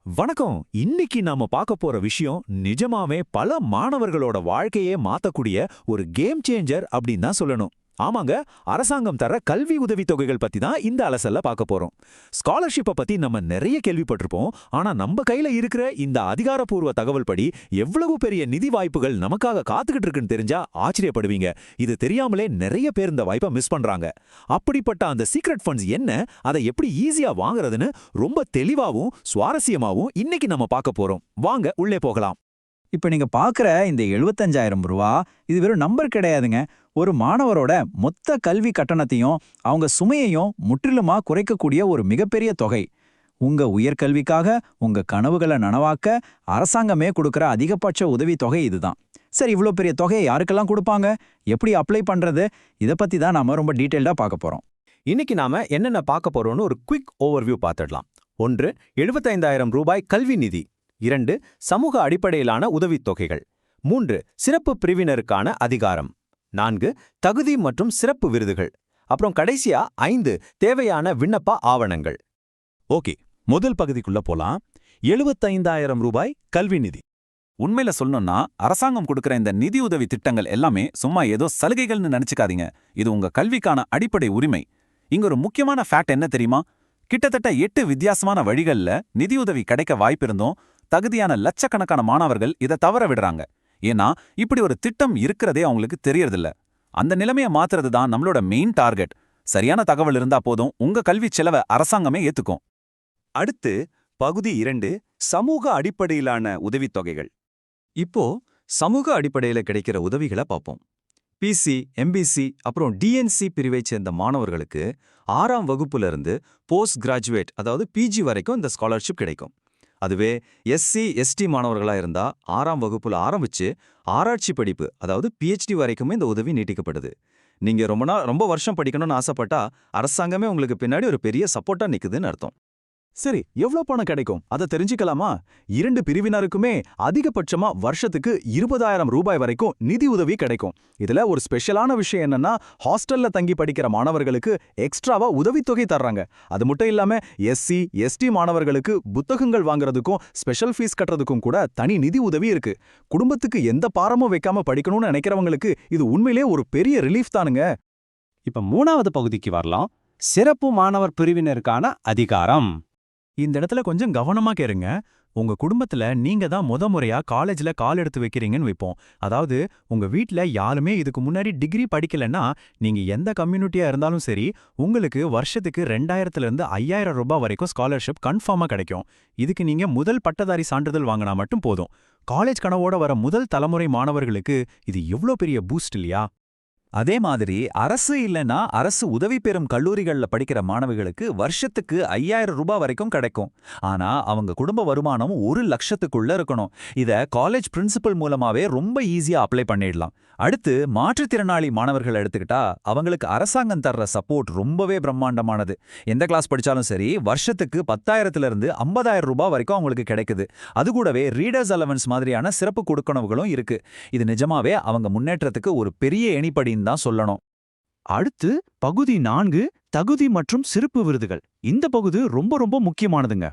வணக்கம். இன்னைக்கு நாம பார்க்க போற விஷயம் நிஜமாவே பல மாணவர்களோட வாழ்க்கையே மாத்தக்கூடிய ஒரு கேம் சேஞ்சர் அப்படின்னு தான் சொல்லணும். ஆமாங்க, அரசாங்கம் தர கல்வி உதவித்தொகைகள் பத்தி தான் இந்த அலசல்ல பார்க்க போறோம். ஸ்காலர்ஷிப்பை பத்தி நம்ம நிறைய கேள்விப்பட்டிருப்போம். ஆனா நம்ம கையில இருக்கிற இந்த அதிகாரப்பூர்வ தகவல் படி எவ்வளவு பெரிய நிதி வாய்ப்புகள் நமக்காக காத்துக்கிட்டு இருக்குன்னு தெரிஞ்சா ஆச்சரியப்படுவீங்க. இது தெரியாமலே நிறைய பேர் இந்த வாய்ப்பை மிஸ் பண்றாங்க. அப்படிப்பட்ட அந்த சீக்ரெட் ஃபண்ட்ஸ் என்ன, அதை எப்படி ஈஸியா வாங்குறதுன்னு ரொம்ப தெளிவாவும் சுவாரஸ்யமாவும் இன்னைக்கு நம்ம பார்க்க போறோம். வாங்க உள்ளே போகலாம். இப்ப நீங்க பாக்குற இந்த 75,000 ரூபா இது வெறும் நம்பர் கிடையாதுங்க. ஒரு மாணவரோட மொத்த கல்வி கட்டணத்தையும் அவங்க சுமையையும் முற்றிலுமா குறைக்கக்கூடிய ஒரு மிகப்பெரிய தொகை. உங்க உயர்கல்விக்காக உங்க கனவுகளை நனவாக்க அரசாங்கமே கொடுக்கிற அதிகபட்ச உதவி தொகை இதுதான். சரி, இவ்வளோ பெரிய தொகையை யாருக்கெல்லாம் கொடுப்பாங்க, எப்படி அப்ளை பண்றது, இதை பத்தி தான் நாம ரொம்ப டீட்டெயில்டா பார்க்க போறோம். இன்னைக்கு நாம என்னென்ன பார்க்க போறோம்னு ஒரு குவிக் ஓவர்வியூ பார்த்துடலாம். 1. 75,000 ரூபாய் கல்வி நிதி. 2. சமூக அடிப்படையிலான உதவித்தொகைகள். 3. சிறப்பு பிரிவினருக்கான அதிகாரம். 4. தகுதி மற்றும் சிறப்பு விருதுகள். அப்புறம் கடைசியா 5. தேவையான விண்ணப்ப ஆவணங்கள். ஓகே, முதல் பகுதிக்குள்ள போலாம். 75,000 ரூபாய் கல்வி நிதி. உண்மையில சொல்லணும்னா அரசாங்கம் கொடுக்கிற இந்த நிதியுதவி திட்டங்கள் எல்லாமே சும்மா ஏதோ சலுகைகள்னு நினைச்சுக்காதீங்க. இது உங்க கல்விக்கான அடிப்படை உரிமை. இங்க ஒரு முக்கியமான ஃபேக்ட் என்ன தெரியுமா? கிட்டத்தட்ட 8 வித்தியாசமான வழிகள்ல நிதியுதவி கிடைக்க வாய்ப்பிருந்தும் தகுதியான லட்சக்கணக்கான மாணவர்கள் இதை தவற விடுறாங்க. ஏன்னா இப்படி ஒரு திட்டம் இருக்கிறதே அவங்களுக்கு தெரியறதில்ல. அந்த நிலைமையை மாத்துறது தான் நம்மளோட மெயின் டார்கெட். சரியான தகவல் இருந்தா போதும், உங்க கல்வி செலவை அரசாங்கமே ஏத்துக்கும். அடுத்து பகுதி 2, சமூக அடிப்படையிலான உதவித்தொகைகள். இப்போ சமூக அடிப்படையில கிடைக்கிற உதவிகளை பார்ப்போம். பிசி, எம்பிசி அப்புறம் டிஎன்சி பிரிவை சேர்ந்த மாணவர்களுக்கு 6ஆம் வகுப்புல இருந்து போஸ்ட் கிராஜுவேட் அதாவது பிஜி வரைக்கும் இந்த ஸ்காலர்ஷிப் கிடைக்கும். அதுவே எஸ்சி எஸ்டி மாணவர்களா இருந்தா 6ஆம் வகுப்புல ஆரம்பிச்சு ஆராய்ச்சி படிப்பு அதாவது பிஹெச்டி வரைக்குமே இந்த உதவி நீட்டிக்கப்படுது. நீங்க ரொம்ப வருஷம் படிக்கணும்னு ஆசைப்பட்டா அரசாங்கமே உங்களுக்கு பின்னாடி ஒரு பெரிய சப்போர்ட்டா நிக்குதுன்னு அர்த்தம். சரி, எவ்வளவு பணம் கிடைக்கும் அதை தெரிஞ்சுக்கலாமா? 2 பிரிவினருக்குமே அதிகபட்சமா வருஷத்துக்கு 20,000 ரூபாய் வரைக்கும் நிதி உதவி கிடைக்கும். இதுல ஒரு ஸ்பெஷலான விஷயம் என்னன்னா, ஹாஸ்டல்ல தங்கி படிக்கிற மாணவர்களுக்கு எக்ஸ்ட்ராவா உதவித்தொகை தர்றாங்க. அது மட்டும் இல்லாம எஸ்சி எஸ்டி மாணவர்களுக்கு புத்தகங்கள் வாங்குறதுக்கும் ஸ்பெஷல் ஃபீஸ் கட்டுறதுக்கும் கூட தனி நிதி உதவி இருக்கு. குடும்பத்துக்கு எந்த பாரமும் வைக்காம படிக்கணும்னு நினைக்கிறவங்களுக்கு இது உண்மையிலே ஒரு பெரிய ரிலீஃப் தானுங்க. இப்ப 3வது பகுதிக்கு வரலாம். சிறப்பு மாணவர் பிரிவினருக்கான அதிகாரம். இந்த இடத்துல கொஞ்சம் கவனமா கேளுங்க. உங்க குடும்பத்துல நீங்க தான் முறையா காலேஜ்ல கால் எடுத்து வைக்கிறீங்கன்னு வைப்போம். அதாவது உங்க வீட்ல யாருமே இதுக்கு முன்னாடி டிகிரி படிக்கலன்னா நீங்க எந்த கம்யூனிட்டியா இருந்தாலும் சரி, உங்களுக்கு வருஷத்துக்கு 2,000 இருந்து 5,000 ரூபாய் வரைக்கும் ஸ்காலர்ஷிப் கன்ஃபார்மா கிடைக்கும். இதுக்கு நீங்க முதல் பட்டதாரி சான்றிதழ் வாங்கினா மட்டும் போதும். காலேஜ் கனவோட வர முதல் தலைமுறை மாணவர்களுக்கு இது எவ்வளோ பெரிய பூஸ்ட் இல்லையா? அதே மாதிரி அரசு இல்லைன்னா அரசு உதவி பெறும் கல்லூரிகள்ல படிக்கிற மாணவிகளுக்கு வருஷத்துக்கு 5,000 ரூபாய் வரைக்கும் கிடைக்கும். ஆனா அவங்க குடும்ப வருமானம் 1 லட்சத்துக்குள்ள இருக்கணும். இத காலேஜ் பிரின்சிபல் மூலமாவே ரொம்ப ஈஸியா அப்ளை பண்ணிடலாம். அடுத்து மாற்றுத்திறனாளி மாணவர்கள் எடுத்துக்கிட்டா அவங்களுக்கு அரசாங்கம் தர்ற சப்போர்ட் ரொம்பவே பிரம்மாண்டமானது. எந்த கிளாஸ் படிச்சாலும் சரி, வருஷத்துக்கு 10,000 இருந்து 50,000 ரூபாய் வரைக்கும் அவங்களுக்கு கிடைக்குது. அது கூடவே ரீடர்ஸ் அலவன்ஸ் மாதிரியான சிறப்பு கொடுக்கணவுகளும் இருக்கு. இது நிஜமாவே அவங்க முன்னேற்றத்துக்கு ஒரு பெரிய எணிப்படி தான் சொல்லணும். அடுத்து பகுதி 4, தகுதி மற்றும் சிறப்பு விருதுகள். இந்த பகுதி ரொம்ப ரொம்ப முக்கியமானதுங்க.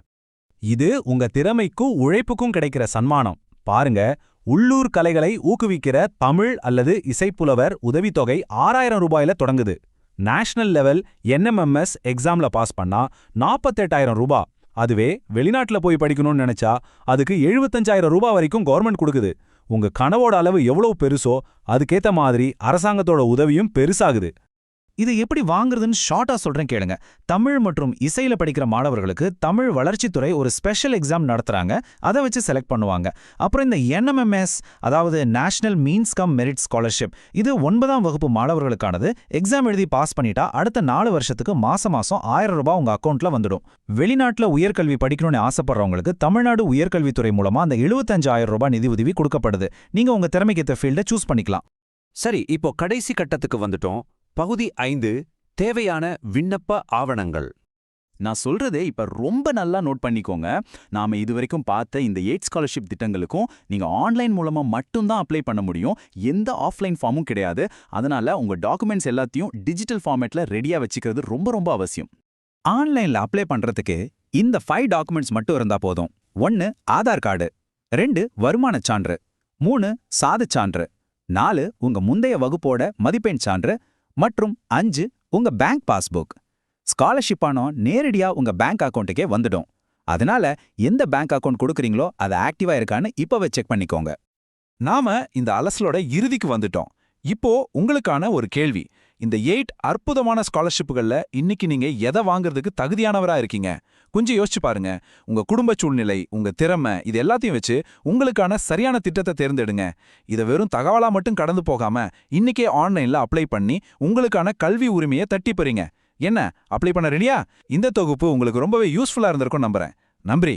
இது உங்க திறமைக்கும் உழைப்புக்கும் கிடைக்கிற சன்மானம். பாருங்க, உள்ளூர் கலைகளை ஊக்குவிக்கிற தமிழ் அல்லது இசைப்புலவர் உதவித்தொகை 6,000 ரூபாயில தொடங்குது. நேஷனல் லெவல் NMMS எக்ஸாம்ல பாஸ் பண்ணா 48,000 ரூபாய். அதுவே வெளிநாட்டுல போய் படிக்கணும்னு நினைச்சா அதுக்கு 75,000 ரூபாய் வரைக்கும் கவர்மெண்ட் கொடுக்குது. உங்க கனவோட அளவு எவ்வளவு பெருசோ அதுக்கேத்த மாதிரி அரசாங்கத்தோட உதவியும் பெருசாகுது. இதை எப்படி வாங்குறதுன்னு ஷார்ட்டா சொல்றேன் கேளுங்க. தமிழ் மற்றும் இசையில படிக்கிற மாணவர்களுக்கு தமிழ் வளர்ச்சித்துறை ஒரு ஸ்பெஷல் எக்ஸாம் நடத்துறாங்க. அதை வச்சு செலக்ட் பண்ணுவாங்க. அப்புறம் இந்த NMMS அதாவது national means come merit scholarship, இது 9ஆம் வகுப்பு மாணவர்களுக்கானது. எக்ஸாம் எழுதி பாஸ் பண்ணிட்டா அடுத்த 4 வருஷத்துக்கு மாசம் 1,000 ரூபாய் உங்க அக்கௌண்ட்ல வந்துடும். வெளிநாட்டுல உயர்கல்வி படிக்கணும்னு ஆசைப்படுறவங்களுக்கு தமிழ்நாடு உயர்கல்வித்துறை மூலமா அந்த 75,000 ரூபாய் நிதி உதவி கொடுக்கப்படுது. நீங்க உங்க திறமைக்கு ஏற்ற ஃபீல்டை சூஸ் பண்ணிக்கலாம். சரி, இப்போ கடைசி கட்டத்துக்கு வந்துட்டோம். பகுதி 5, தேவையான விண்ணப்ப ஆவணங்கள். நான் சொல்றதே இப்ப ரொம்ப நல்லா நோட் பண்ணிக்கோங்க. நாம இதுவரைக்கும் பார்த்த இந்த 8 ஸ்காலர்ஷிப் திட்டங்களுக்கும் நீங்க ஆன்லைன் மூலமா மட்டும்தான் அப்ளை பண்ண முடியும். எந்த ஆஃப்லைன் ஃபார்மும் கிடையாது. அதனால உங்க டாக்குமெண்ட்ஸ் எல்லாத்தையும் டிஜிட்டல் ஃபார்மேட்ல ரெடியா வச்சுக்கிறது ரொம்ப ரொம்ப அவசியம். ஆன்லைன்ல அப்ளை பண்றதுக்கு இந்த 5 டாக்குமெண்ட்ஸ் மட்டும் இருந்தா போதும். 1 ஆதார் கார்டு, 2 வருமானச் சான்று, 3 சாதிச் சான்று, 4 உங்க முந்தைய வகுப்போட மதிப்பெண் சான்று மற்றும் 5 உங்க பேங்க் பாஸ்புக். ஸ்காலர்ஷிப் பணம் நேரடியா உங்க பேங்க் அக்கவுண்ட்டுக்கே வந்துடும். அதனால எந்த பேங்க் அக்கவுண்ட் கொடுக்குறீங்களோ அது ஆக்டிவா இருக்கான்னு இப்பவே செக் பண்ணிக்கோங்க. நாம இந்த அலசலோட இறுதிக்கு வந்துட்டோம். இப்போ உங்களுக்கான ஒரு கேள்வி. இந்த 8 அற்புதமான ஸ்காலர்ஷிப்புகள்ல இன்னைக்கு நீங்க எதை வாங்குறதுக்கு தகுதியானவரா இருக்கீங்க? கொஞ்சம் யோசிச்சு பாருங்க. உங்க குடும்ப சூழ்நிலை, உங்க திறமை, இது எல்லாத்தையும் வச்சு உங்களுக்கான சரியான திட்டத்தை தேர்ந்தெடுங்க. இதை வெறும் தகவலா மட்டும் கடந்து போகாம இன்னைக்கே ஆன்லைன்ல அப்ளை பண்ணி உங்களுக்கான கல்வி உரிமையை தட்டி பெறுங்க. என்ன, அப்ளை பண்ண ரெடியா? இந்த தொகுப்பு உங்களுக்கு ரொம்பவே யூஸ்ஃபுல்லா இருந்திருக்கும் நம்புறேன். நன்றி.